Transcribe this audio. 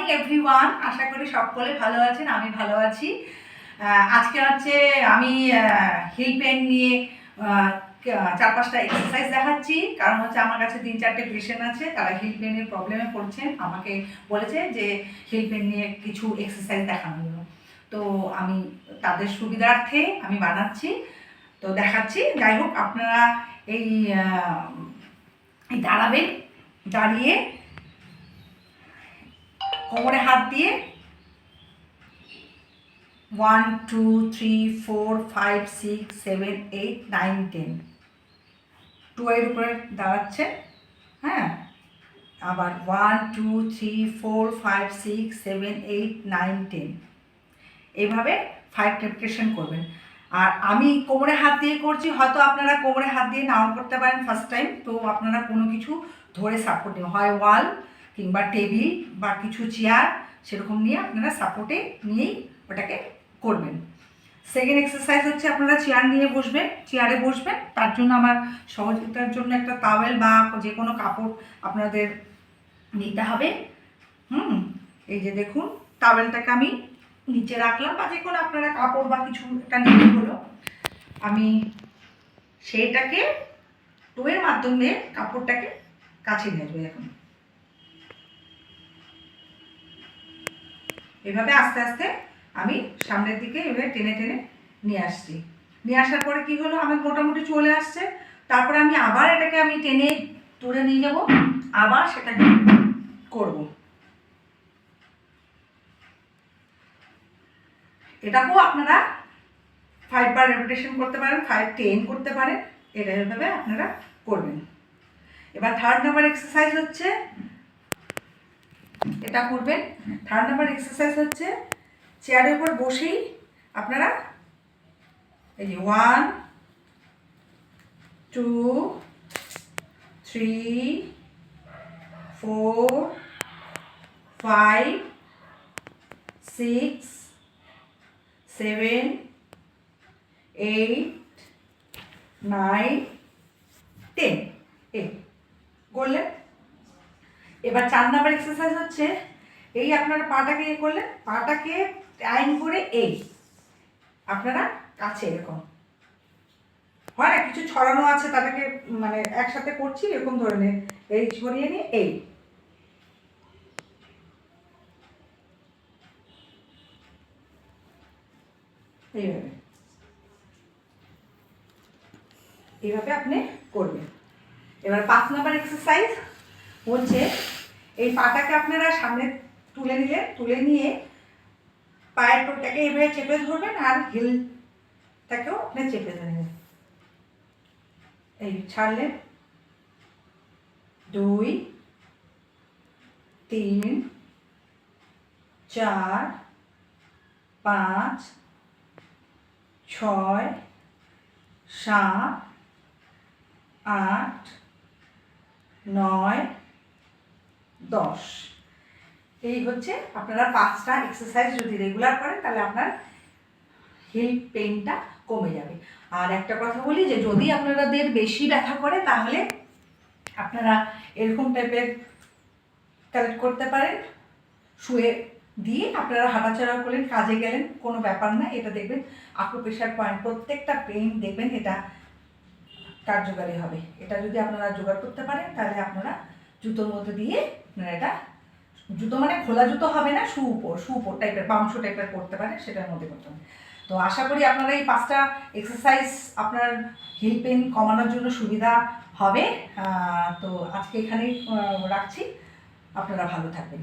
Morning everyone, আশা করি সকলে ভালো আছেন। আমি ভালো আছি। আজকে হচ্ছে আমি হিল পেন নিয়ে 4-5টা এক্সারসাইজ দেখাচ্ছি। কারণ হচ্ছে আমার কাছে 3-4টে পেশেন্ট আছে, তারা হিল পেনের প্রবলেমে পড়ছেন। আমাকে বলেছে যে হিল পেন নিয়ে কিছু এক্সারসাইজ দেখানোর জন্য। তো আমি তাদের সুবিধার্থে আমি বানাচ্ছি, তো দেখাচ্ছি। যাই হোক, আপনারা এই দাঁড়াবেন, দাঁড়িয়ে কোমরে হাত দিয়ে 1 2 3 4 5 6 7 8 9 10 2 এর উপরে দাঁড়াচ্ছে। হ্যাঁ, আবার 1 2 3 4 5 6 7 8 9 10 এইভাবে 5 রেপিটেশন করবেন। আর আমি কোমরে হাত দিয়ে করছি, হয়তো আপনারা কোমরে হাত দিয়ে নাও করতে পারেন ফার্স্ট টাইম। তো আপনারা কোনো কিছু ধরে সাপোর্ট নেবেন, হয় ওয়াল কিংবা টেবিল বা কিছু চেয়ার, সেরকম নিয়ে আপনারা সাপোর্টে নিয়েই ওটাকে করবেন। সেকেন্ড এক্সারসাইজ হচ্ছে আপনারা চেয়ার নিয়ে বসবেন, চেয়ারে বসবেন। তার জন্য আমার সহযোগিতার জন্য একটা টাওয়েল বা যে কোনো কাপড় আপনাদের নিতে হবে। এই যে দেখুন, টাওয়েলটাকে আমি নিচে রাখলাম, বা যে কোনো আপনারা কাপড় বা কিছু একটা নিতে হলো। আমি সেইটাকে টোয়ের মাধ্যমে কাপড়টাকে কাছে নিয়ে আসবো। এখন এভাবে আস্তে আস্তে আমি সামনের দিকে এভাবে টেনে টেনে নিয়ে আসছি। নিয়ে আসার পরে কি হলো, আমার মোটামুটি চলে আসছে। তারপরে আমি আবার এটাকে আমি টেনে তুলে নিয়ে যাব, আবার সেটাকে করব। এটাকেও আপনারা 5 বার রেপিটেশন করতে পারেন, 5 10 করতে পারেন। এটা এভাবে আপনারা করবেন। এবার থার্ড নাম্বার এক্সারসাইজ হচ্ছে, এটা করবেন। থার্ড নাম্বার এক্সারসাইজ হচ্ছে চেয়ারের উপর বসেই আপনারা এই যে 1 2 3 4 5 6 7 8 9 10 এই করলেন। এবার 4 নাম্বার এক্সারসাইজ হচ্ছে, এই আপনারা পাটাকে করলেন, পাটাকে টাইম করে এই আপনারা কাছে এরকম হয় না, কিছু ছড়ানো আছে, তাদেরকে মানে একসাথে করছি এরকম ধরনের, এই ছড়িয়ে নিয়ে এইভাবে এইভাবে আপনি করবেন। এবার 5 নাম্বার এক্সারসাইজ হচ্ছে, এই পাটাকে আপনারা সামনে তুলে নিলেন, তুলে নিয়ে পায়ের টোটাকে এভাবে চেপে ধরবেন, আর হিলটাকেও আপনি চেপে ধরবেন। এই ছাড়লেন, 2 3 4 5 6 7 8 9 10 এই হচ্ছে আপনারা 5টা এক্সারসাইজ যদি রেগুলার করেন, তাহলে আপনার হিল পেইনটা কমে যাবে। আর একটা কথা বলি, যে যদি আপনাদের বেশি ব্যথা করে, তাহলে আপনারা এরকম টাইপের কালেক্ট করতে পারেন, শুয়ে দিয়ে আপনারা হাঁটাচলা করলেন, কাজে গেলেন, কোনো ব্যাপার না। এটা দেখবেন আকুপ্রেশার পয়েন্ট, প্রত্যেকটা পেইন দেখবেন এটা কার্যকারী হবে। এটা যদি আপনারা জোগাড় করতে পারেন, তাহলে আপনারা জুতোর মধ্যে দিয়ে আপনারা এটা, জুতো মানে খোলা জুতো হবে না, শু উপর টাইপের, পাংশ টাইপের করতে পারেন, সেটার মধ্যে করতে হবে। তো আশা করি আপনারা এই 5টা এক্সারসাইজ আপনার হিল পেন কমানোর জন্য সুবিধা হবে। তো আজকে এখানেই রাখছি। আপনারা ভালো থাকবেন।